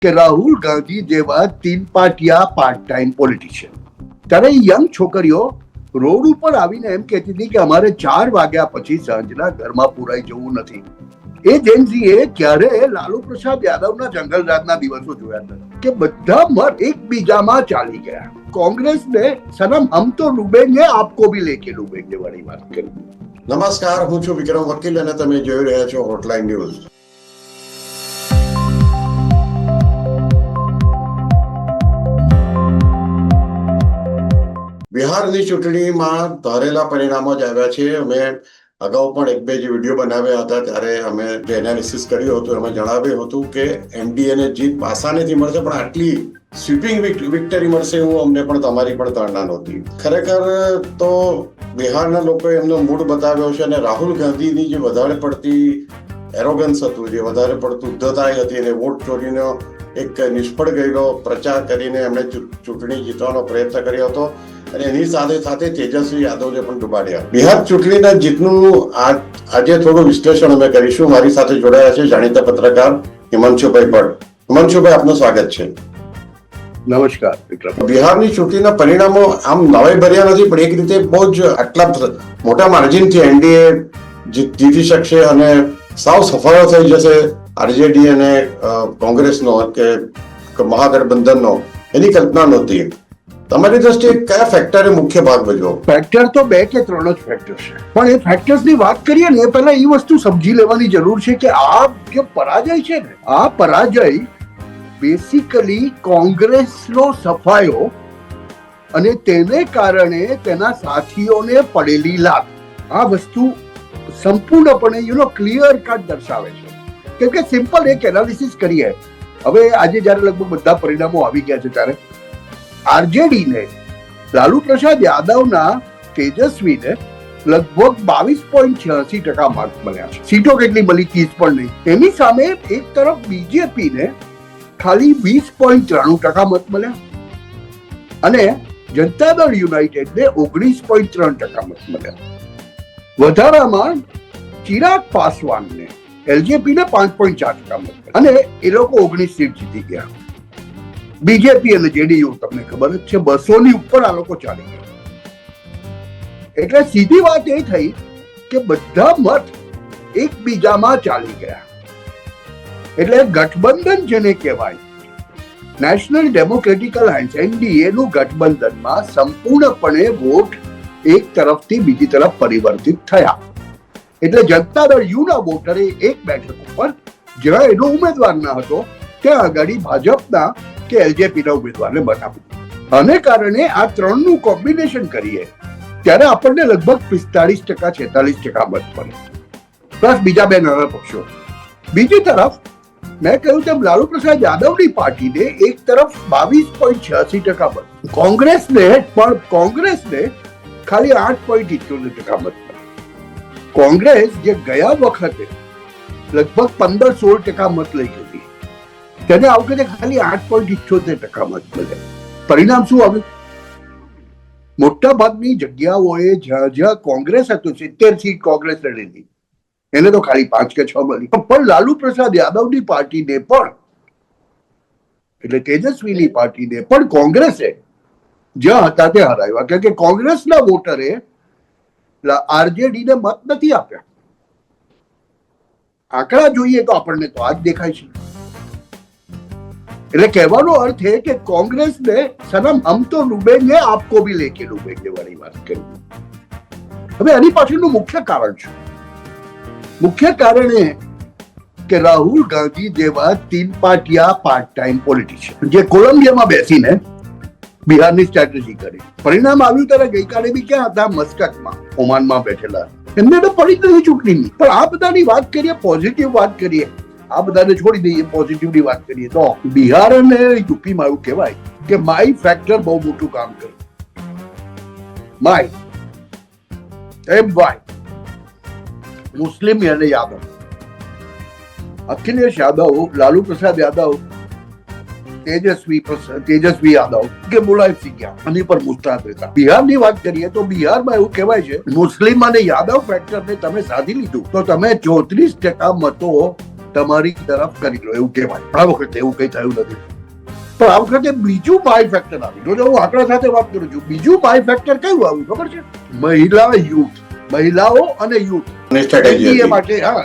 કે રાહુલ ગાંધી જેવા તીન પાટિયા પાર્ટ ટાઈમ પોલિટિશિયન, ત્યારે યંગ છોકરીઓ રોડ ઉપર આવીને એમ કહેતી હતી કે અમારે 4 વાગ્યા પછી સાંજના ઘરમાં પુરાઈ જવું નથી. એ જેનઝીએ ક્યારે લાલુ પ્રસાદ યાદવના જંગલરાજના દિવસો જોયા હતા કે બધા મત એકબીજામાં ચાલી ગયા. કોંગ્રેસને સનમ હમ તો ડૂબેંગે આપકો ભી લેકે ડૂબેંગે વાળી વાત કરી. નમસ્કાર, હું છું વિક્રમ વકીલ અને તમે જોઈ રહ્યા છો હોટલાઇન ન્યૂઝ. બિહારની ચૂંટણીમાં ધારેલા પરિણામો જ આવ્યા છે. અમે અગાઉ પણ એક બે જે વિડીયો બનાવ્યા હતા ત્યારે અમે જે એનાલિસિસ કર્યું હતું એમાં જણાવ્યું હતું કે એનડીએને જીત આસાનીથી મળશે, પણ આટલી સ્વીપિંગ વિક્ટરી મળશે એવું અમને પણ તમારી પણ ધારણા નહોતી. ખરેખર તો બિહારના લોકોએ એમનો મૂડ બતાવ્યો છે અને રાહુલ ગાંધીની જે વધારે પડતી એરોગન્સ હતું, જે વધારે પડતું ઉદ્ધતાઈ હતી અને વોટ ચોરીનો એક નિષ્ફળ ગયેલો પ્રચાર કરીને એમણે ચૂંટણી જીતવાનો પ્રયત્ન કર્યો હતો અને એની સાથે સાથે તેજસ્વી યાદવને પણ ડૂબાડ્યા. બિહાર ચૂંટણીના જીતનું આજે થોડું વિશ્લેષણ અમે કરીશું. મારી સાથે જોડાયા છે જાણીતા પત્રકાર હિમાંશુભાઈ ભટ્ટ. હિમાંશુભાઈ, આપનું સ્વાગત છે. નમસ્કાર વિક્રમ. બિહારની ચૂંટણીના પરિણામો આમ નવાઈ ભર્યા નથી, પણ એક રીતે બહુ જ આટલા મોટા માર્જિનથી એનડીએ જીતી શકશે અને સાવ સફળ થઈ જશે આરજેડી અને કોંગ્રેસનો કે મહાગઠબંધનનો, એની કલ્પના નહોતી. તમારી દ્રષ્ટિએ કયા ફેક્ટરે મુખ્ય ભાગ ભજવો? ફેક્ટર તો 2 કે 3 જ ફેક્ટર છે, પણ એ ફેક્ટર્સની વાત કરીએ ને પહેલા એ વસ્તુ સમજી લેવાની જરૂર છે કે આ જે પરાજય છે ને, આ પરાજય બેસિકલી કોંગ્રેસનો સફાયો અને તેને કારણે તેના સાથીઓને પડેલી લાત, આ વસ્તુ સંપૂર્ણપણે ક્લિયર કટ દર્શાવે છે. કેમ કે સિમ્પલ એક એનાલિસિસ કરીએ. હવે આજે જયારે લગભગ બધા પરિણામો આવી ગયા છે ત્યારે આરજેડી ને લાલુ પ્રસાદ યાદવના તેજસ્વીને લગભગ 22.86% માર્ક મળ્યા છે. સીટો કેટલી મળી? 30 પણ નહીં. એની સામે એક તરફ બીજેપી ને ખાલી 20.93% મત મળ્યા અને જનતા દળ યુનાઇટેડ ને 19.3% મત મળ્યા. વધારામાં ચિરાગ પાસવાન ને એલજેપી ને 5.4% મત અને એ લોકો 19 સીટ જીતી ગયા. બીજેપી અને જેડીયુ તમને ખબર જ છે 200 ની ઉપર આ લોકો ચાલી ગયા. એટલે સીધી વાત એ થઈ કે બધા મત એકબીજામાં ચાલી ગયા. એટલે ગઠબંધન જેને કહેવાય, નેશનલ ડેમોક્રેટિક અલાયન્સ એનડીએ નું ગઠબંધનમાં સંપૂર્ણપણે વોટ એક તરફથી બીજી તરફ પરિવર્તિત થયા. એટલે જનતા દળ યુના વોટરે એક બેઠક ઉપર જ્યાં એનો ઉમેદવાર ના હતો ત્યાં આગળ ભાજપના કે એલજેપી ના ઉમેદવારને મત આપ્યું. આને કારણે આ ત્રણનું કોમ્બિનેશન કરીએ ત્યારે આપણને લગભગ 45% 46% મત મળે, પ્લસ બીજા 2 નાના પક્ષો. બીજી તરફ મેં કહ્યું તેમ લાલુ પ્રસાદ યાદવની પાર્ટીને એક તરફ 22.86% મત, કોંગ્રેસને ખાલી 8.78% મત. કોંગ્રેસ જે ગયા વખતે લગભગ 15-16% મત લઈ ગઈ, તેને આ વખતે ખાલી 8.78% મત મળ્યા. પરિણામ શું આવ્યું? મોટા ભાગની જગ્યાઓએ જ્યાં કોંગ્રેસ હતું 70 સીટ કોંગ્રેસ લડેલી, એને તો ખાલી 5 કે 6 મળી. પણ લાલુ પ્રસાદ યાદવની પાર્ટીને પણ, એટલે તેજસ્વીની પાર્ટીને પણ કોંગ્રેસે જ્યાં હતા તે હરાવ્યા. કારણ કે કોંગ્રેસના વોટરે આરજેડી ને મત નથી આપ્યા. આંકડા જોઈએ તો આપણને તો આ જ દેખાય છે. એટલે કહેવાનો અર્થ એ કે કોંગ્રેસને સનમ હમ તો ડૂબેંગે આપકો ભી લેકે ડૂબેંગે વાળી વાત કરી. હવે આની પાછળનું મુખ્ય કારણ છે. મુખ્ય કારણ એ કે રાહુલ ગાંધી જેવા તીન પાટિયા પાર્ટ ટાઈમ પોલિટિશિયન જે કોલંબિયામાં બેસીને બિહારની સ્ટ્રેટેજી કરી. પરિણામ આવ્યું ત્યારે ગઈકાલે બી ક્યાં હતા? મસ્કતમાં, ઓમાનમાં બેઠેલા. એમને તો પડી જ નથી ચૂંટણીની. પણ આ બધાની વાત કરીએ, પોઝિટિવ વાત કરીએ, આ બધાને છોડી દઈએ, પોઝિટિવની વાત કરીએ તો બિહાર અને યુપીમાં એવું કહેવાય કે માય ફેક્ટર બહુ મોટું કામ કર્યું. માય વાય મુસ્લિમ અને યાદવ, અખિલેશ યાદવ, લાલુ પ્રસાદ યાદવ, તેજસ્વી યાદવ કે મુલાયમસિંહ યાદવ આની પર મુસ્તાદ રહેતા. બિહારની વાત કરીએ તો બિહારમાં એવું કહેવાય છે મુસ્લિમ અને યાદવ ફેક્ટરને તમે સાધી લીધું તો તમે 34% મતો તમારી તરફ કરી લો એવું કહેવાય. આ વખતે એવું કઈ થયું નથી. પણ આ વખતે બીજું બાય ફેક્ટર આવ્યું. જો હું આંકડા સાથે વાત કરું છું, બીજું બાય ફેક્ટર કયું આવ્યું ખબર છે? મહિલાઓ અને યુથ માટે. હા,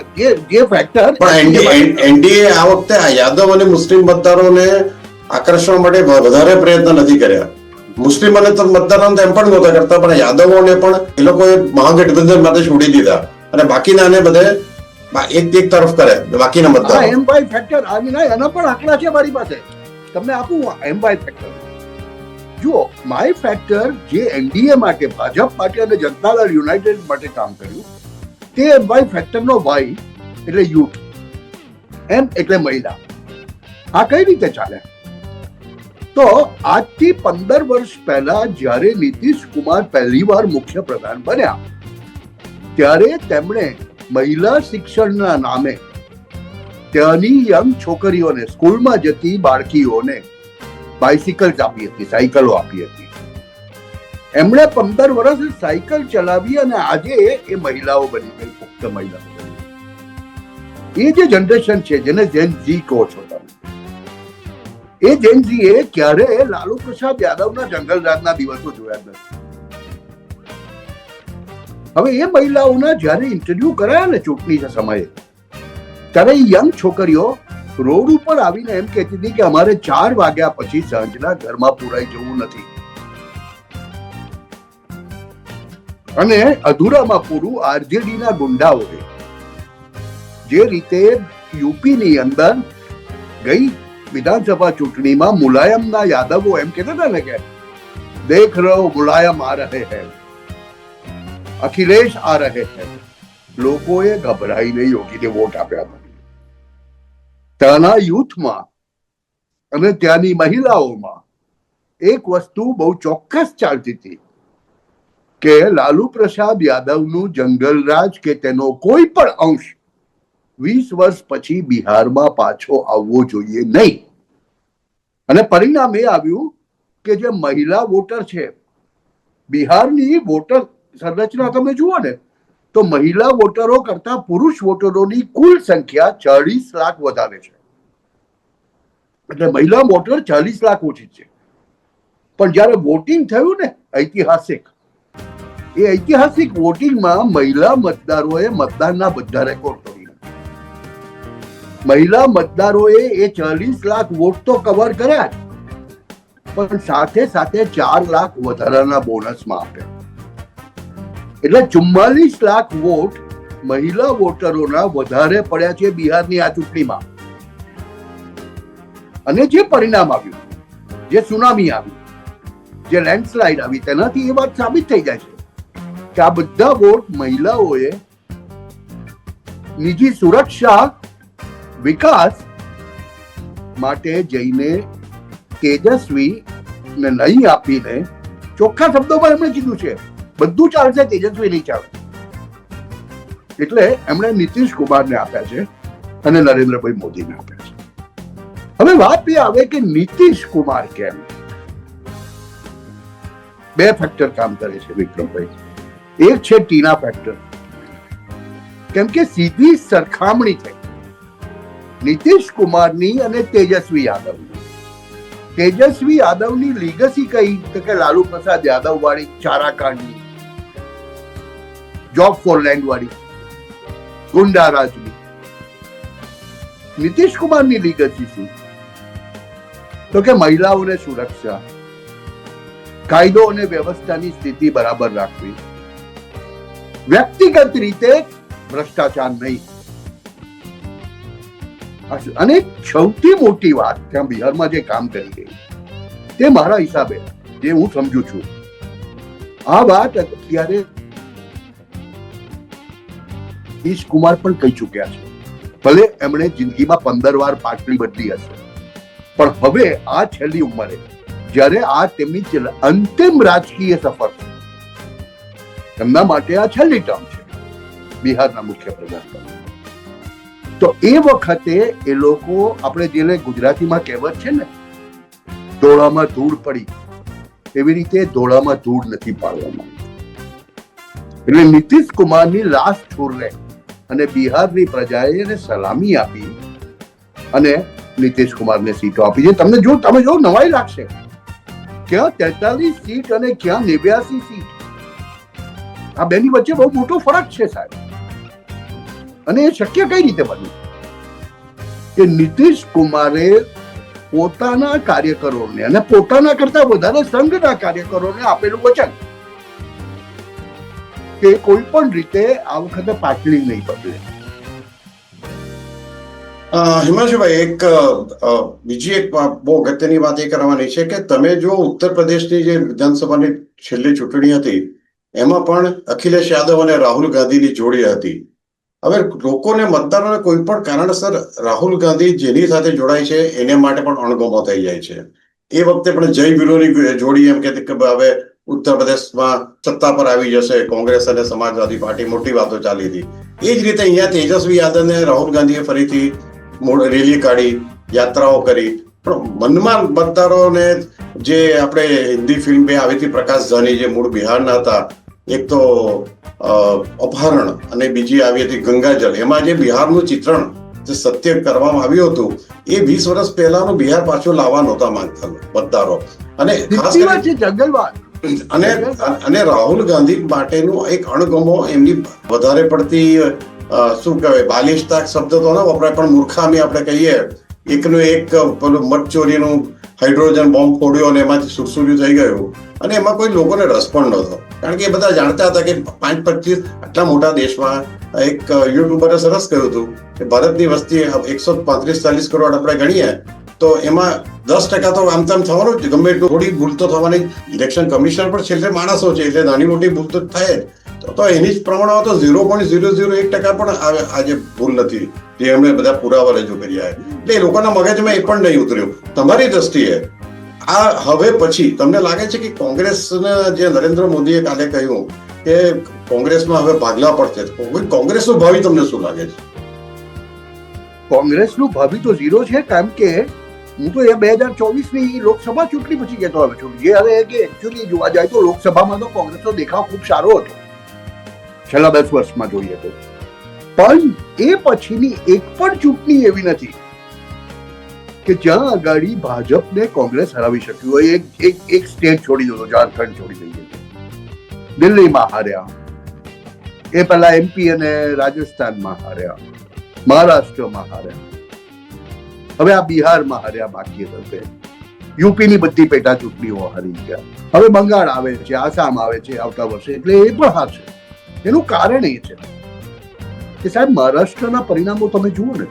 જે ફેક્ટર. પણ એનડીએ આ વખતે યાદવ અને મુસ્લિમ મતદારોને આકર્ષવા માટે વધારે પ્રયત્ન નથી કર્યા. મુસ્લિમ અને મતદારો એમ પણ નહોતા કરતા, પણ યાદવોને પણ એ લોકોએ મહાગઠબંધન માટે છોડી દીધા અને બાકીના બધે એક તરફ કરે બાકીના મતદારો. એમ બાય ફેક્ટર આવી ના, એના પણ આંકડા છે મારી પાસે, તમને આપું. એમ બાય ફેક્ટર જુઓ. માય ફેક્ટર જે એનડીએ માટે, ભાજપ માટે અને જનતા દળ યુનાઇટેડ માટે કામ કર્યું, તે એમ બાય ફેક્ટર નો વાય એટલે યુથ, એમ એટલે મહિલા. આ કઈ રીતે ચાલે? તો આજથી 15 વર્ષ પહેલા જ્યારે નીતિશ કુમાર પહેલીવાર મુખ્યપ્રધાન બન્યા, ત્યારે તેમણે મહિલા શિક્ષણના નામે ત્યાંની યંગ છોકરીઓને, સ્કૂલમાં જતી બાળકીઓને બાઇસિકલ આપી હતી, સાયકલો આપી હતી. એમણે 15 વર્ષ સાયકલ ચલાવી અને આજે એ મહિલાઓ બની ગઈ, પુખ્ત મહિલાઓ બની. એ જે જનરેશન છે જેને જેન ઝી કહો છો તમે, એ જેન ઝી એ ક્યારે લાલુ પ્રસાદ યાદવના જંગલરાજના દિવસો જોયા નથી. હવે એ મહિલાઓના જયારે ઇન્ટરવ્યુ કરાયા ને ચૂંટણી સમયે, ત્યારે યંગ છોકરીઓ રોડ ઉપર આવીને એમ કહેતી હતી કે અમારે 4 વાગ્યા પછી સાંજના ઘરમાં પુરાઈ જવું નથી. અને અધૂરામાં પૂરું આરજેડીના ગુંડાઓએ જે રીતે યુપીની અંદર ગઈ વિધાનસભા ચૂંટણીમાં મુલાયમના યાદવો એમ કહેતા હતા ને કે દેખ રહો મુલાયમ આ રહે હૈ, અખિલેશ આ રહે હૈ, લોકોએ ગભરાઈને યોગીને વોટ આપ્યા હતા. ત્યાંના યુથમાં અને ત્યાંની મહિલાઓમાં એક વસ્તુ બહુ ચોક્કસ ચાલતી હતી કે લાલુ પ્રસાદ યાદવનું જંગલરાજ કે તેનો કોઈ પણ અંશ 20 વર્ષ પછી બિહારમાં પાછો આવવો જોઈએ નહીં. અને પરિણામ એ આવ્યું કે જે મહિલા વોટર છે, બિહારની વોટર સંરચના તમે જુઓ ને તો મહિલા વોટરો કરતા પુરુષ વોટરોની કુલ સંખ્યા 40 લાખ વધારે છે. એટલે મહિલા વોટર 40 લાખ ઓછી છે. પણ જયારે વોટિંગ થયું ને ઐતિહાસિક, એ ઐતિહાસિક વોટિંગમાં મહિલા મતદારોએ મતદાનના બધા રેકોર્ડ તોડી નાખ્યા. મહિલા મતદારોએ એ 40 લાખ વોટ તો કવર કર્યા, પણ સાથે સાથે 4 લાખ વધારાના બોનસમાં આપ્યા. એટલે 44 લાખ વોટ મહિલા વોટરોના વધારે પડ્યા છે બિહારની આ ચૂંટણીમાં. અને જે પરિણામ આવ્યું, જે સુનામી આવી, જે લેન્ડસ્લાઇડ આવી, તેનાથી એ વાત સાબિત થઈ જાય છે કે આ બધા વોટ મહિલાઓએ નિજી સુરક્ષા, વિકાસ માટે જઈને તેજસ્વી ને નહીં આપીને, ચોખ્ખા શબ્દોમાં એમણે કીધું છે બધું ચાલશે, તેજસ્વી નહીં ચાલે. એટલે એમણે નીતિશ કુમારને આપ્યા છે અને નરેન્દ્રભાઈ મોદીને આપ્યા છે. હવે વાત એ આવે કે નીતિશ કુમાર કેમ? 2 ફેક્ટર કામ કરે છે વિક્રમભાઈ. એક છે ટીના ફેક્ટર, કેમ કે સીધી સરખામણી થઈ નીતિશ કુમારની અને તેજસ્વી યાદવની. તેજસ્વી યાદવની લીગસી કઈ તો કે લાલુ પ્રસાદ યાદવ વાળી ચારાકાંડની, જોબ ફોર લેન્ડ વાળી, ગુંડારાજની. નીતિશ કુમારની લીગસી શું? તો કે મહિલાઓને સુરક્ષા, કાયદો અને વ્યવસ્થાની સ્થિતિ બરાબર રાખવી, વ્યક્તિગત રીતે ભ્રષ્ટાચાર નહીં. અને સૌથી મોટી વાત ત્યાં બિહારમાં જે કામ કરી ગઈ, તે મારા હિસાબે જે હું સમજુ છું, આ વાત અત્યારે નીતિશ કુમાર પણ કહી ચુક્યા છે. ભલે એમણે જિંદગીમાં 15 વાર પાટલી બદલી હશે, પણ હવે આ છેલ્લી ઉંમરે જ્યારે આ તેમની અંતિમ રાજકીય સફર છે, એમના માટે આ છેલ્લી ટર્મ છે બિહારના મુખ્યપ્રધાન. તો એ વખતે એ લોકો, આપણે જેને ગુજરાતીમાં કહેવત છે ને, ધોળામાં ધૂળ પડી, એવી રીતે ધોળામાં ધૂળ નથી પાડવામાં. એટલે નીતિશ કુમારની લાસ્ટ છોરને અને બિહારની પ્રજાએ એને સલામી આપી અને નીતિશ કુમારને સીટો આપી છે. તમે જો નવાઈ લાગશે, ક્યાં 43 સીટ અને ક્યાં 89 સીટ, આ બેની વચ્ચે બહુ મોટો ફરક છે સાહેબ. અને એ શક્ય કઈ રીતે બન્યું કે નીતિશ કુમારે પોતાના કાર્યકરોને અને પોતાના કરતા વધારે સંઘના કાર્યકરોને આપેલું વચન કે કોઈ પણ રીતે આ વખતે પાટલી નહીં બદલે. હિમાંશુભાઈ, બીજી એક બહુ અગત્યની વાત એ કરવાની છે કે તમે જો ઉત્તર પ્રદેશની જે વિધાનસભાની છેલ્લી ચૂંટણી હતી એમાં પણ અખિલેશ યાદવ અને રાહુલ ગાંધીની જોડી હતી. હવે લોકોને મતદારોને કોઈ પણ કારણસર રાહુલ ગાંધી જેની સાથે જોડાય છે એને માટે પણ અણગમો થઈ જાય છે. એ વખતે પણ જય વીરોની જોડી એમ કહેતી કે હવે ઉત્તર પ્રદેશમાં સત્તા પર આવી જશે કોંગ્રેસ અને સમાજવાદી પાર્ટી, મોટી વાતો ચાલી હતી. એ જ રીતે અહીંયા તેજસ્વી યાદવ અને રાહુલ ગાંધીએ ફરીથી રેલી કાઢી, યાત્રાઓ કરી, પણ મનમાં મતદારોને જે આપણે હિન્દી ફિલ્મ આવી હતી પ્રકાશ ઝાની જે મૂળ બિહારના હતા, એક તો અપહરણ અને બીજી આવી હતી ગંગાજળ, એમાં જે બિહારનું ચિત્રણ જે સત્ય કરવામાં આવ્યું હતું એ 20 વર્ષ પહેલાનું બિહાર પાછું લાવવા નહોતા માંગતા મતદારો. અને ખાસ કરીને અને રાહુલ ગાંધી માટેનું એક અણગમો, એમની વધારે પડતી શું કહેવાય બાલિશતા શબ્દ તો ના વપરાય પણ મૂર્ખામી આપણે કહીએ, એકનું એક પેલું મત ચોરીનું હાઇડ્રોજન બોમ્બ ફોડ્યો અને એમાંથી સુરસુર્યું થઈ ગયું અને એમાં કોઈ લોકોને રસ પણ નહોતો. કારણ કે એ બધા જાણતા હતા કે 5-25 આટલા મોટા દેશમાં એક યુટ્યુબરે સરસ કહ્યું હતું કે ભારતની વસ્તી 135-40 કરોડ આપણે ગણીએ તો એમાં 10% તો આમ તેમ થવાનું જ, ગમે એટલું થોડી ભૂલ તો થવાની. ઇલેક્શન કમિશન પણ છેલ્લે માણસો છે એટલે નાની મોટી ભૂલ તો થાય જ. તો એની જ પ્રમાણમાં તો 0.001% પણ આજે ભૂલ નથી, જે એમણે બધા પુરાવા રજૂ કર્યા. એટલે એ લોકોના મગજમાં એ પણ નહીં ઉતર્યું. તમારી દ્રષ્ટિએ આ હવે પછી તમને લાગે છે કે કોંગ્રેસને જે નરેન્દ્ર મોદીએ કાલે કહ્યું કે કોંગ્રેસમાં હવે ભાગલા પડશે, કોંગ્રેસનું ભાવિ તમને શું લાગે છે? કોંગ્રેસનું ભાવિ તો ઝીરો છે, કારણ કે હું તો એ 2024ની લોકસભા ચૂંટણી પછી કહેતો આવ્યો છું. જે હવે કે એકચ્યુઅલી જોવા જાય તો લોકસભામાં તો કોંગ્રેસનો દેખાવ ખૂબ સારો હતો છેલ્લા 10 વર્ષમાં જોઈએ તો, પણ એ પછીની એક પણ ચૂંટણી એવી નથી કે જ્યાં આગળ ભાજપને કોંગ્રેસ હરાવી શક્યું હોય. એક સ્ટેટ છોડી દો, ઝારખંડ છોડી દઈએ, દિલ્હીમાં હાર્યા, એ પહેલા MP અને રાજસ્થાનમાં હાર્યા, મહારાષ્ટ્રમાં હાર્યા, હવે આ બિહારમાં હાર્યા, બાકી હશે યુપીની બધી પેટા ચૂંટણીઓ હારી ગયા, હવે બંગાળ આવે છે, આસામ આવે છે આવતા વર્ષે, એટલે એ પણ હારશે. એનું કારણ એ છે કે સાહેબ મહારાષ્ટ્રના પરિણામો તમે જુઓ ને,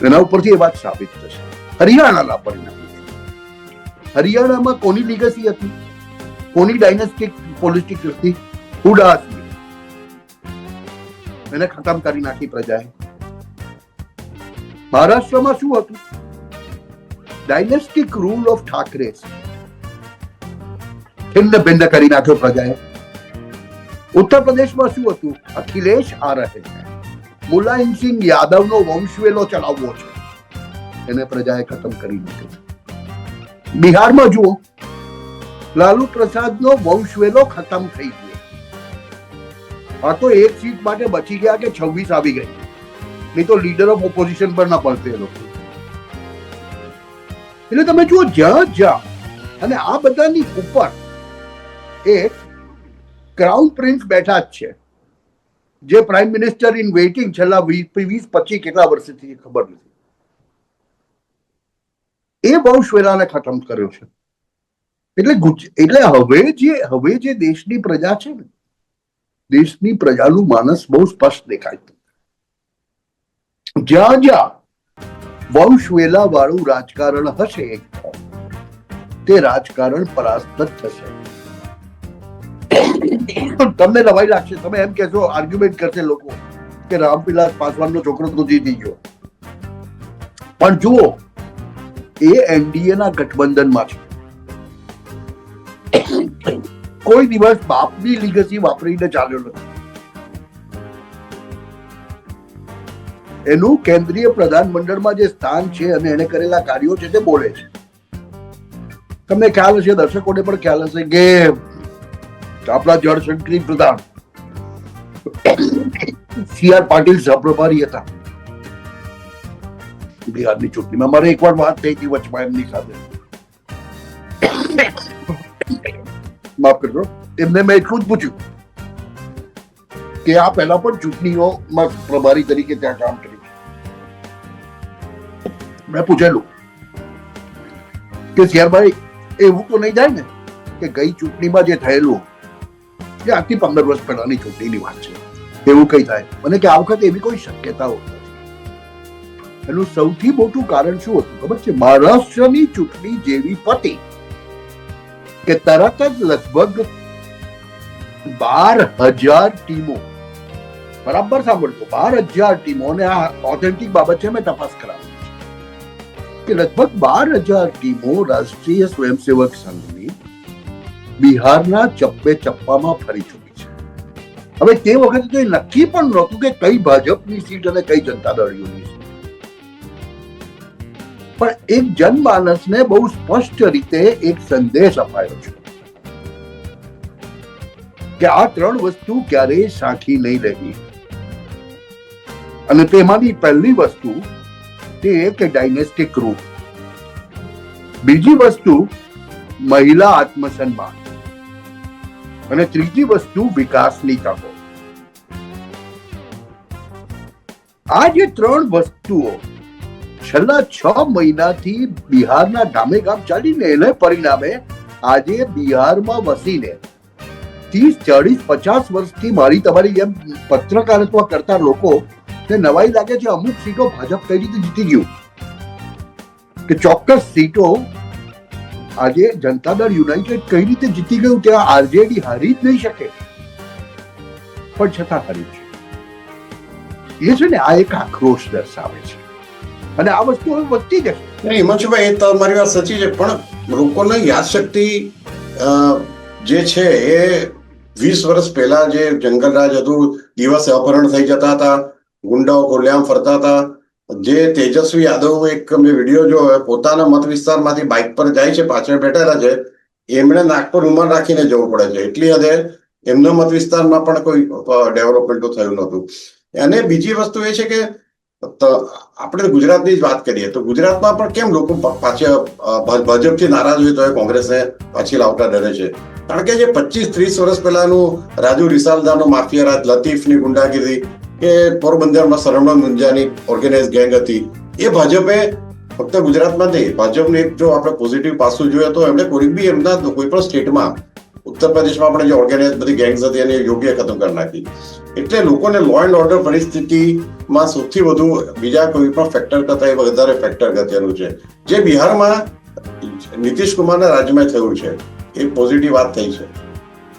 એના ઉપરથી એ વાત સાબિત થશે. હરિયાણાના પરિણામો, હરિયાણામાં કોની લીગસી હતી, કોની ડાયનેસ્ટિક પોલિટિક્સ હતી? હુડાસની. એને ખતમ કરી નાખી પ્રજાએ. મહારાષ્ટ્રમાં શું હતું? ડાયનેસ્ટિક રૂલ ઓફ ઠાકરે, છિન્ન ભિન્ન કરી નાખ્યો પ્રજાએ. ઉત્તર પ્રદેશમાં શું હતું? અખિલેશ આ રહે છે, મુલાયમસિંહ યાદવનો વંશવેલો ચલાવવો છે, એને પ્રજાએ ખતમ કરી નાખ્યો. બિહારમાં જુઓ, લાલુ પ્રસાદનો વંશવેલો ખતમ થઈ ગયો. આ તો એક સીટ માટે બચી ગયા કે 26 આવી ગઈ, નહીં તો લીડર ઓફ ઓપોઝિશન પર ના પડતે એ લોકો. એટલે તમે જુઓ જ્યાં અને આ બધાની ઉપર એક ક્રાઉન પ્રિન્સ બેઠા જ છે, જે પ્રાઇમ મિનિસ્ટર ઇન વેઇટિંગ છેલ્લા 20-25 કેટલા વર્ષથી ખબર નથી. એ વંશવેલાને ખતમ કર્યો છે. એટલે હવે જે દેશની પ્રજા છે ને, દેશની પ્રજાનું માનસ બહુ સ્પષ્ટ દેખાય. જ્યાં વંશવેલા વાળું રાજકારણ હશે તે રાજકારણ પરાસ્ત થશે. તમને નવાઈ લાગશે, તમે એમ કહેશો, આર્ગ્યુમેન્ટ કરશે લોકો કે રામવિલાસ પાસવાનનો છોકરો તો જીતી ગયો, પણ જુઓ એ NDA ના ગઠબંધનમાં છે. કોઈ દિવસ બાપની લીગસી વાપરીને ચાલ્યો નથી. એનું કેન્દ્રીય પ્રધાનમંડળમાં જે સ્થાન છે અને એને કરેલા કાર્યો છે તે બોલે છે. તમને ખ્યાલ હશે, દર્શકોને પણ ખ્યાલ હશે કે આપણા જળશક્તિ પ્રધાન સી.આર. પાટીલ સહપ્રભારી હતા બિહારની ચૂંટણીમાં. મારે એકવાર વાત થઈ હતી વચમાં એમની સાથે, માફ કરજો, એમને મેં એટલું જ પૂછ્યું કે આ પહેલા પણ ચૂંટણીઓમાં પ્રભારી તરીકે ત્યાં કામ કર્યું. મેં પૂછેલું કે સી.આર.ભાઈ એવું તો નહીં જાય ને કે ગઈ ચૂંટણીમાં જે થયેલું એ આજથી 15 વર્ષ પહેલાની ચૂંટણીની વાત છે, એવું કઈ થાય? મને કે આ વખતે એવી કોઈ શક્યતાઓ નથી. એનું સૌથી મોટું કારણ શું હતું ખબર છે? મહારાષ્ટ્રની ચૂંટણી જેવી પતી કે તરત જ લગભગ 12,000 ટીમો, બરાબર સાંભળતો, 12,000 ટીમો, અને આ ઓથેન્ટિક બાબત છે, મેં તપાસ કરાવી કે લગભગ 12,000 ટીમો રાષ્ટ્રીય સ્વયંસેવક સંઘની બિહારના ચપ્પે ચપ્પામાં ફરી ચૂકી છે. હવે તે વખતે તો એ નક્કી પણ નહોતું કે કઈ ભાજપની સીટ અને કઈ જનતા દળની સીટ, પણ એક જનમાનસને બહુ સ્પષ્ટ રીતે એક સંદેશ અપાયો છે કે આ 3 વસ્તુ ક્યારેય સાખી નહીં રહેવી. અને તેમાંની પહેલી વસ્તુ તે કે ડાયનેસ્ટિક રૂલ, બીજી વસ્તુ મહિલા આત્મસન્માન, અને ત્રીજી વસ્તુ વિકાસની તકો. આ જે 3 વસ્તુઓ છેલ્લા 6 મહિનાથી બિહારના ગામે ગામ ચાલીને એને પરિણામે આજે બિહારમાં વસીને 30, 40, 50 વર્ષથી મારી તમારી જેમ પત્રકારત્વ કરતા લોકો ને નવાઈ લાગે છે અમુક સીટો ભાજપ કઈ રીતે જીતી ગયું, કે ચોક્કસ સીટો આજે જનતા દળ યુનાઇટેડ કઈ રીતે જીતી ગયું, ત્યાં આરજેડી હારી જ નહીં શકે, પણ છતાં હારી છે. એ છે ને, આ એક આક્રોશ દર્શાવે છે, અને આ વસ્તુ હવે વધતી જશે. હિમાંશુભાઈ, એ તમારી વાત સાચી છે, પણ લોકોને યાદશક્તિ જે છે એ 20 વર્ષ પહેલા જે જંગલરાજ હતું, દિવસે અપહરણ થઈ જતા હતા, ગુંડાઓ ખુલ્લેઆમ ફરતા હતા, જે તેજસ્વી યાદવ, એક મેં વિડીયો જોયો, પોતાના મત વિસ્તારમાંથી બાઇક પર જાય છે, પાછળ બેઠેલા છે, એમણે નાક પર રૂમાલ રાખીને જવું પડે છે, એટલી હદે એમના મત વિસ્તારમાં પણ કોઈ ડેવલપમેન્ટ થયું નહોતું. અને બીજી વસ્તુ એ છે કે આપણે ગુજરાતની જ વાત કરીએ તો ગુજરાતમાં પણ કેમ લોકો પાછા ભાજપથી નારાજ હોય તો કોંગ્રેસને પાછી લાવતા ડરે છે? કારણ કે જે 25-30 વર્ષ પહેલાનું રાજુ રિસાલદાનો માફિયા રાજ, લતીફની ગુંડાગીરી, કે પોરબંદરમાં સરવણ મુંજાની ઓર્ગેનાઇઝ ગેંગ હતી, એ ભાજપે ફક્ત ગુજરાતમાં નહીં, ભાજપને જો આપણે પોઝિટિવ પાસું જોઈએ તો એમણે કોઈ બી એમના કોઈ પણ સ્ટેટમાં, ઉત્તર પ્રદેશમાં આપણે જે ઓર્ગેનાઇઝ બધી ગેંગ્સ હતી એને યોગ્ય ખતમ કરી નાખી. એટલે લોકોને લો એન્ડ ઓર્ડર પરિસ્થિતિમાં સૌથી વધુ બીજા કોઈ પણ ફેક્ટર કરતા એ વધારે ફેક્ટર અગત્યનું છે, જે બિહારમાં નીતિશ કુમારના રાજ્યમાં થયું છે. એ પોઝિટિવ વાત થઈ છે.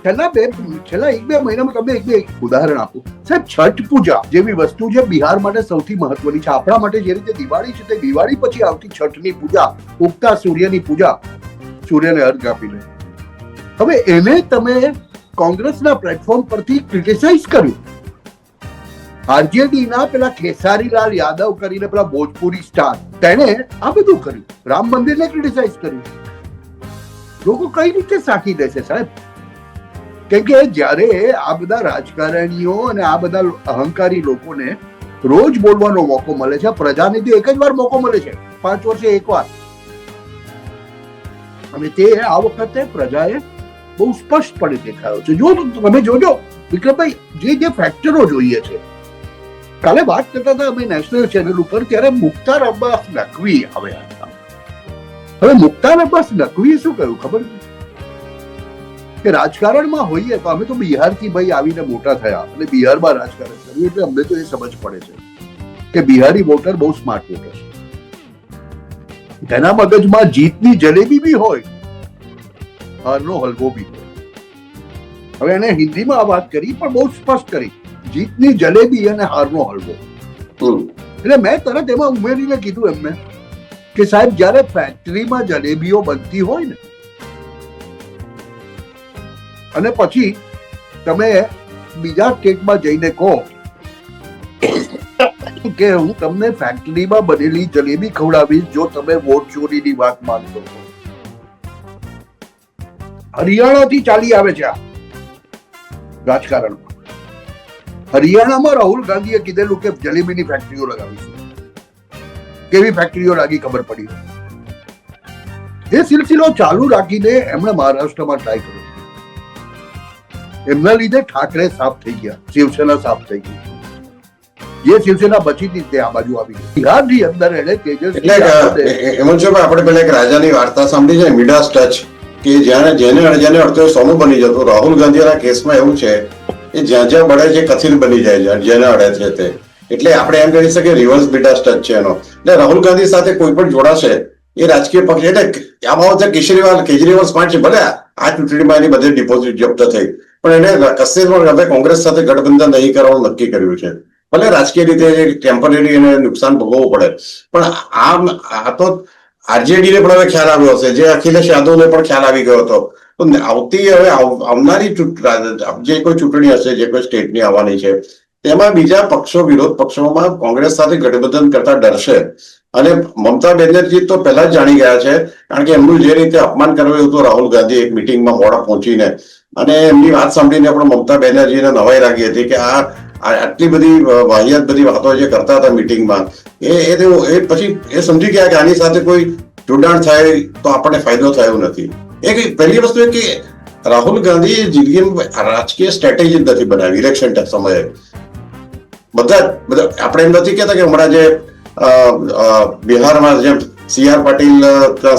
છેલ્લા 1-2 મહિનામાં તમને એક ઉદાહરણ આપું સાહેબ, છઠ પૂજા જેવી વસ્તુ છે બિહાર માટે સૌથી મહત્વની છે. આપણા માટે જે રીતે દિવાળી છે, તે દિવાળી પછી આવતી છઠની પૂજા, ઉગતા સૂર્યની પૂજા, સૂર્યને અર્ઘ આપીને. હવે એને તમે કોંગ્રેસના પ્લેટફોર્મ પરથી ક્રિટિસાઇઝ કર્યું. આરજેડીના પેલા ખેસારીલાલ યાદવ કરીને પેલા ભોજપુરી સ્ટાર, તેને આ બધું કર્યું, રામ મંદિરને ક્રિટિસાઇઝ કર્યું. લોકો કઈ રીતે સાકી દેશે સાહેબ? કેમ કે જ્યારે આ બધા રાજકારણીઓ અને આ બધા અહંકારી લોકોને રોજ બોલવાનો મોકો મળે છે, પ્રજાને તો એક જ વાર મોકો મળે છે, 5 વર્ષે એકવાર, અને તે આ વખતે પ્રજાએ બહુ સ્પષ્ટપણે દેખાયો છે. જો તમે જોજો વિક્રમભાઈ, જે ફેક્ટરો જોઈએ છે, કાલે વાત કરતા હતા અમે નેશનલ ચેનલ ઉપર, ત્યારે મુખ્તાર અબ્બાસ નકવી આવ્યા હતા. હવે મુખ્તાર અબ્બાસ નકવીએ શું કહ્યું ખબર કે રાજકારણમાં હોઈએ તો અમે તો બિહારથી ભાઈ આવીને મોટા થયા અને બિહારમાં રાજકારણ કર્યું, એટલે અમને તો એ સમજ પડે છે કે બિહારી વોટર બહુ સ્માર્ટ વોટર છે. તેના મગજમાં જીતની જલેબી બી હોય, હારનો હલવો બી હોય. હવે એને હિન્દીમાં આ વાત કરી પણ બહુ સ્પષ્ટ કરી, જીતની જલેબી અને હારનો હલવો. એટલે મેં તરત એમાં ઉમેરીને કીધું એમને કે સાહેબ, જ્યારે ફેક્ટરીમાં જલેબીઓ બનતી હોય ને, અને પછી તમે બીજા સ્ટેટમાં જઈને કહો કે હું તમને ફેક્ટરીમાં બનેલી જલેબી ખવડાવીશ જો તમે વોટ ચોરીની વાત માનશો. હરિયાણાથી ચાલી આવે છે આ રાજકારણમાં. હરિયાણામાં રાહુલ ગાંધીએ કીધેલું કે જલેબીની ફેક્ટરીઓ લગાવીશું. કેવી ફેક્ટરીઓ લાગી ખબર પડી. એ સિલસિલો ચાલુ રાખીને એમણે મહારાષ્ટ્રમાં ટ્રાય કર્યો. એમના લીધે ઠાકરે સાફ થઈ ગયા, શિવસેના સાફ થઈ ગઈ. જે શિવસેના બચી હતી તે આ બાજુ આવી ગઈ. બિહારની અંદર એને તેજસ્વી એમાં જો આપણે પેલા એક રાજાની વાર્તા સાંભળી છે, મિડાસ ટચ, કે જેને અડધો સોનું બની જતું. રાહુલ ગાંધીના કેસમાં એવું છે કે જ્યાં જ્યાં બળે છે કથિર બની જાય છે, જેને અડે છે તે. એટલે આપણે એમ કહી શકીએ રિવર્સ મિડાસ ટચ છે એનો. એટલે રાહુલ ગાંધી સાથે કોઈ પણ જોડાશે એ રાજકીય પક્ષ, એટલે આ બાબતે કેજરીવાલ સ્માર્ટ છે. ભલે આ ચૂંટણીમાં એની બધી ડિપોઝિટ જપ્ત થઈ, પણ એને કશે પણ હવે કોંગ્રેસ સાથે ગઠબંધન નહીં કરવાનું નક્કી કર્યું છે. ભલે રાજકીય રીતે ટેમ્પરરી એને નુકસાન ભોગવવું પડે, પણ આ તો આરજેડી ને પણ હવે ખ્યાલ આવ્યો હશે, જે અખિલેશ યાદવને પણ ખ્યાલ આવી ગયો હતો. તો આવતી હવે આવનારી જે કોઈ ચૂંટણી હશે, જે કોઈ સ્ટેટની આવવાની છે, તેમાં બીજા પક્ષો, વિરોધ પક્ષોમાં કોંગ્રેસ સાથે ગઠબંધન કરતા ડરશે. અને મમતા બેનર્જી તો પહેલા જ જાણી ગયા છે, કારણ કે એમનું જે રીતે અપમાન કર્યું હતું રાહુલ ગાંધી એક મિટિંગમાં મોડા પહોંચીને, અને એમની વાત સાંભળીને પણ મમતા બેનર્જીને નવાઈ લાગી હતી કે આટલી બધી વાહિયાત બધી વાતો જે કરતા હતા મિટિંગમાં, એ પછી એ સમજી ગયા કે આની સાથે કોઈ જોડાણ થાય તો આપણને ફાયદો થયો નથી. એક પહેલી વસ્તુ એ કે રાહુલ ગાંધી જિંદગીમાં રાજકીય સ્ટ્રેટેજી નથી બનાવી ઇલેક્શન સમયે. બધા આપણે એમ નથી કહેતા કે હમણાં જે બિહારમાં જેમ CR પાટીલ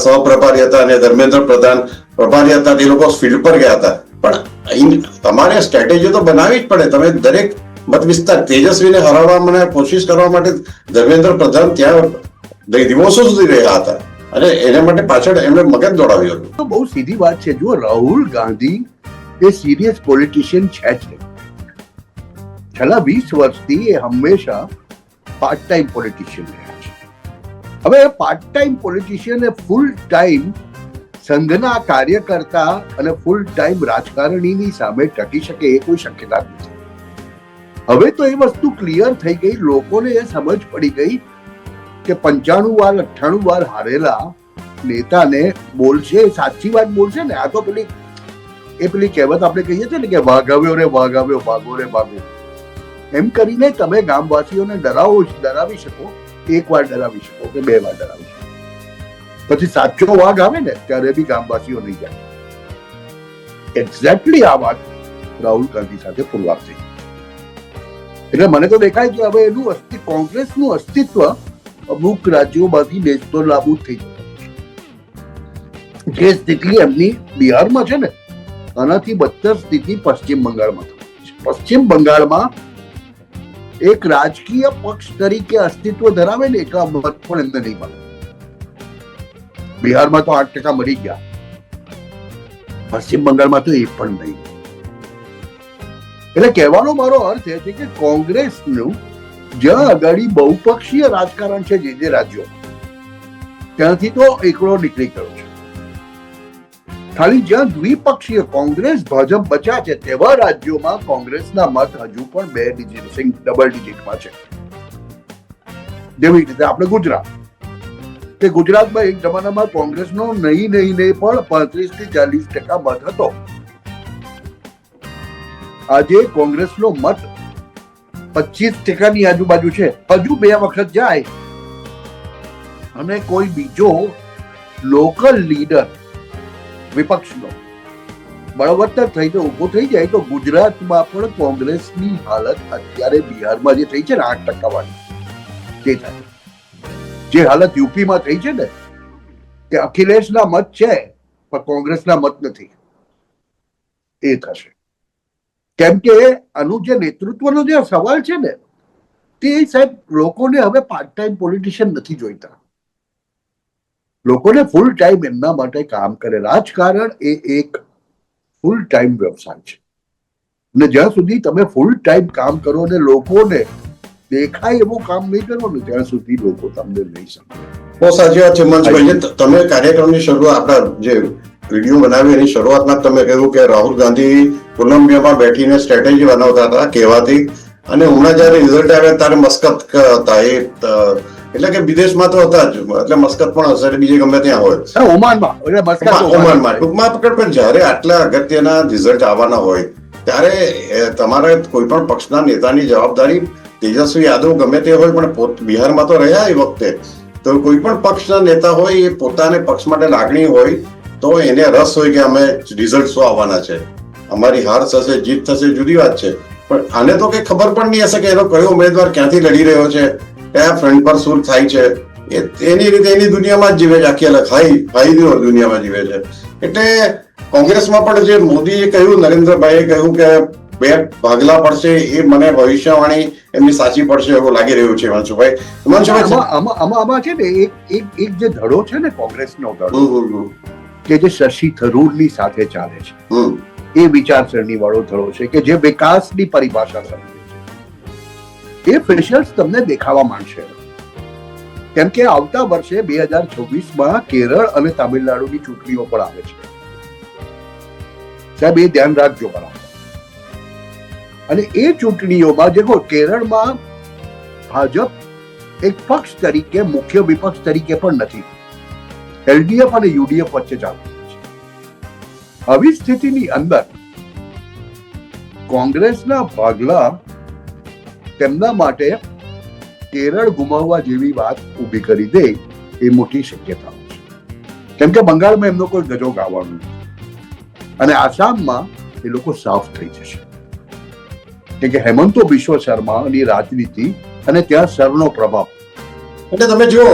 સહપ્રભારી હતા અને ધર્મેન્દ્ર પ્રધાન પ્રભારી હતા, તે લોકો ફિલ્ડ પર ગયા હતા. પણ તમારે સ્ટ્રેટેજી તો બનાવવી જ પડે. તમે દરેક મત વિસ્તાર તેજસ્વીને હરાવવા કોશિશ કરવા માટે ધર્મેન્દ્ર પ્રધાન ત્યાં દિવસો સુધી રહ્યા હતા, અને એના માટે પાછળ એમણે મગજ દોડાવ્યું હતું. તો બહુ સીધી વાત છે. જો રાહુલ ગાંધી એ સિરિયસ પોલિટિશિયન છે જ નહીં. છેલ્લા 20 વર્ષથી એ હંમેશા પાર્ટ ટાઈમ પોલિટિશિયન રહ્યા છે. હવે પાર્ટ ટાઈમ પોલિટિશિયન એ ફૂલ ટાઈમ સંઘના કાર્યકર્તા અને ફૂલ ટાઈમ રાજકારણીની સામે ટકી શકે એ કોઈ શક્યતા નથી. હવે તો એ વસ્તુ ક્લિયર થઈ ગઈ, લોકોને એ સમજ પડી ગઈ કે 95 વાર 98 વાર હારેલા નેતાને બોલશે, સાચી વાત બોલશે ને. આ તો પેલી કહેવત આપણે કહીએ છીએ ને કે વાઘાવ્યો રે વાઘાવ્યો, ભાગો રે ભાગો, એમ કરીને તમે ગામવાસીઓને ડરાવી શકો. એક વાર ડરાવી શકો કે 2 વાર ડરાવી શકો, પછી સાચો વાઘ આવે ને ત્યારે બી ગામવાસીઓ નહીં જાય. એક્ઝેક્ટલી આ વાત રાહુલ ગાંધી સાથે પુરવાર થઈ. એટલે મને તો દેખાય કે હવે એનું કોંગ્રેસનું અસ્તિત્વ અમુક રાજ્યોમાંથી દેશતો નાબૂદ થઈ જશે. જે સ્થિતિ એમની બિહારમાં છે ને, આનાથી બદતર સ્થિતિ પશ્ચિમ બંગાળમાં થઈ છે. પશ્ચિમ બંગાળમાં એક રાજકીય પક્ષ તરીકે અસ્તિત્વ ધરાવે ને એટલા મત પણ એમને નહીં મળે. બિહારમાં તો 8% મરી ગયા, પશ્ચિમ બંગાળમાં તો એ પણ નહીં. એટલે કહેવાનો મારો અર્થ એ છે કે કોંગ્રેસનું જ્યાં આગળ બહુપક્ષીય રાજકારણ છે, જે રાજ્યો, ત્યાંથી તો એકડો નીકળી ગયો છે. ખાલી જ્યાં દ્વિપક્ષીય કોંગ્રેસ ભાજપ બચ્યા છે તેવા રાજ્યોમાં કોંગ્રેસના મત હજુ પણ 2 ડિજિટ, ડબલ ડિજિટમાં છે. જેવી રીતે આપણે ગુજરાતમાં એક જમાનામાં કોંગ્રેસનો નહીં પણ 35 થી 40% મત હતો. આજે કોંગ્રેસનો મત 25%ની આજુબાજુ છે. હજુ 2 વખત જાય અને કોઈ બીજો લોકલ લીડર વિપક્ષનો બળવત્તર થઈને ઉભો થઈ જાય તો ગુજરાતમાં પણ કોંગ્રેસની હાલત અત્યારે બિહારમાં જે થઈ છે ને 8% વાળી, તે થાય. જે હાલત યુપીમાં થઈ છે ને, કે અખિલેશના મત છે પણ કોંગ્રેસના મત નથી, એ થશે. કેમ કે આનું જે નેતૃત્વનો જે સવાલ છે ને, તે સાહેબ લોકોને હવે પાર્ટ ટાઈમ પોલિટિશિયન નથી જોઈતા. લોકોને ફૂલ ટાઈમ એમના માટે કામ કરે. રાજકારણ એ એક ફૂલ ટાઈમ વ્યવસાય છે, અને જ્યાં સુધી તમે ફૂલ ટાઈમ કામ કરો ને લોકોને દેખાય એવું કામ નહીં કરવાનું, ત્યાં સુધી લોકો તમને નહીં સમજે. બહુ સાચી વાત છે મંચભાઈ. તમે કાર્યક્રમની શરૂઆત, આપણા જે વિડીયો બનાવી એની શરૂઆતમાં તમે કહ્યું કે રાહુલ ગાંધી કોલંબિયામાં બેઠીને સ્ટ્રેટેજી બનાવતા હતા કહેવાથી, અને હમણાં જયારે રિઝલ્ટ આવ્યા ત્યારે મસ્કત હતા. એટલે કે વિદેશમાં તો હતા જ, એટલે મસ્કત પણ હશે, બીજે ગમે ત્યાં હોય, ઓમાનમાં ટૂંકમાં પકડ. પણ જયારે આટલા અગત્યના રિઝલ્ટ આવવાના હોય ત્યારે તમારે કોઈ પણ પક્ષના નેતાની જવાબદારી, તેજસ્વી યાદવ ગમે તે હોય પણ બિહારમાં તો રહ્યા એ વખતે, તો કોઈ પણ પક્ષના નેતા હોય એ પોતાને પક્ષ માટે લાગણી હોય તો એને રસ હોય કે અમે રિઝલ્ટ શું આવવાના છે, અમારી હાર થશે જીત થશે જુદી વાત છે, પણ આને તો કઈ ખબર પણ નહીં હશે કે એનો કયો ઉમેદવાર ક્યાંથી લડી રહ્યો છે, કયા ફ્રન્ટ પર શું થાય છે, એની રીતે એની દુનિયામાં જ જીવે છે, આખી ખાઈ દુનિયામાં જીવે છે. એટલે કોંગ્રેસમાં પણ જે મોદીએ કહ્યું, નરેન્દ્રભાઈએ કહ્યું કે 2 ભાગલા પડશે, એ મને ભવિષ્યવાણી એમની સાચી પડશે એવું લાગી રહ્યું છે. હિમાંશુભાઈ, આમાં છે ને એક જે ધડો છે ને કોંગ્રેસનો ધડો કે જે શશી થરૂરની સાથે ચાલે છે, એ વિચારસરણી વાળો ધડો છે કે જે વિકાસની પરિભાષા સમજે છે. એ ફેશિયલ્સ તમને દેખાવા માંડશે, કેમ કે આવતા વર્ષે 2026માં કેરળ અને તામિલનાડુની ચૂંટણીઓ પણ આવે છે. સાહેબ, એ ધ્યાન રાખજો બરાબર. અને એ ચૂંટણીઓમાં દેખો, કેરળમાં ભાજપ એક પક્ષ તરીકે, મુખ્ય વિપક્ષ તરીકે પણ નથી, એલડીએફ અને યુડીએફ વચ્ચે ચાલુ છે. આવી સ્થિતિની અંદર કોંગ્રેસના ભાગલા તેમના માટે કેરળ ગુમાવવા જેવી વાત ઊભી કરી દે એ મોટી શક્યતાઓ છે, કેમ કે બંગાળમાં એમનો કોઈ ગજો ગાવાનું નથી અને આસામમાં એ લોકો સાફ થઈ જશે, કેમ કે હેમંતો બિશ્વ શર્માની રાજનીતિ અને ત્યાં સરનો પ્રભાવ. એટલે તમે જુઓ,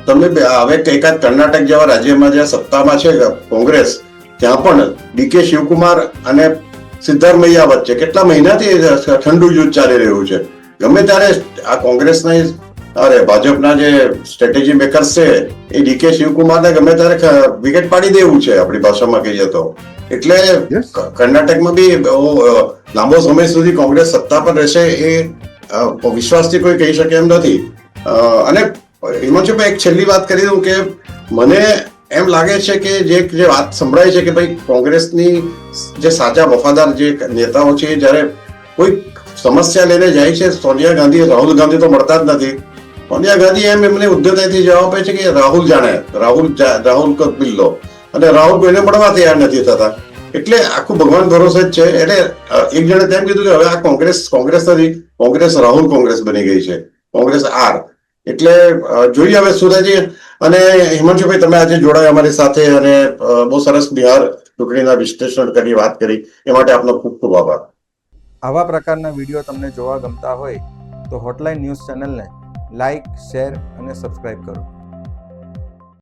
તમે હવે એકાદ કર્ણાટક જેવા રાજ્યમાં જ્યાં સત્તામાં છે કોંગ્રેસ, ત્યાં પણ ડીકે શિવકુમાર અને સિદ્ધારમૈયા વચ્ચે કેટલા મહિનાથી ઠંડુ યુદ્ધ ચાલી રહ્યું છે. ગમે ત્યારે આ કોંગ્રેસના ભાજપના જે સ્ટ્રેટેજી મેકર્સ છે એ ડીકે શિવકુમારને ગમે ત્યારે વિકેટ પાડી દેવું છે, આપણી ભાષામાં કહીએ તો. એટલે કર્ણાટકમાં બી લાંબો સમય સુધી કોંગ્રેસ સત્તા પર રહેશે એ વિશ્વાસથી કોઈ કહી શકે એમ નથી. અને હિમાંશુભાઈ, એક છેલ્લી વાત કરી દઉં કે મને એમ લાગે છે કે જે વાત સંભળાય છે કે ભાઈ કોંગ્રેસની જે સાચા વફાદાર જે નેતાઓ છે, જયારે કોઈ સમસ્યા લઈને જાય છે, સોનિયા ગાંધી, રાહુલ ગાંધી તો મળતા જ નથી. સોનિયા ગાંધી એમને ઉદ્ધતાઈથી જવાબ આપે છે કે રાહુલ જાણે, રાહુલ કો બિલ્લો, અને રાહુલ કોઈને મળવા તૈયાર નથી થતા. એટલે આખું ભગવાન ભરોસે જ છે. એટલે એક જણે તેમ કીધું કે હવે આ કોંગ્રેસ નથી, કોંગ્રેસ રાહુલ કોંગ્રેસ બની ગઈ છે, કોંગ્રેસ આર. એટલે જોઈએ હવે શું થાય છે. અને હિમાંશુભાઈ, તમે આજે જોડાયા અમારી સાથે અને બહુ સરસ બિહાર ચૂંટણીના વિશ્લેષણ કરી વાત કરી, એ માટે આપનો ખૂબ ખૂબ આભાર. આવા પ્રકારના વિડીયો તમને જોવા ગમતા હોય તો હોટલાઇન ન્યૂઝ ચેનલને લાઇક, શેર અને સબસ્ક્રાઇબ કરો.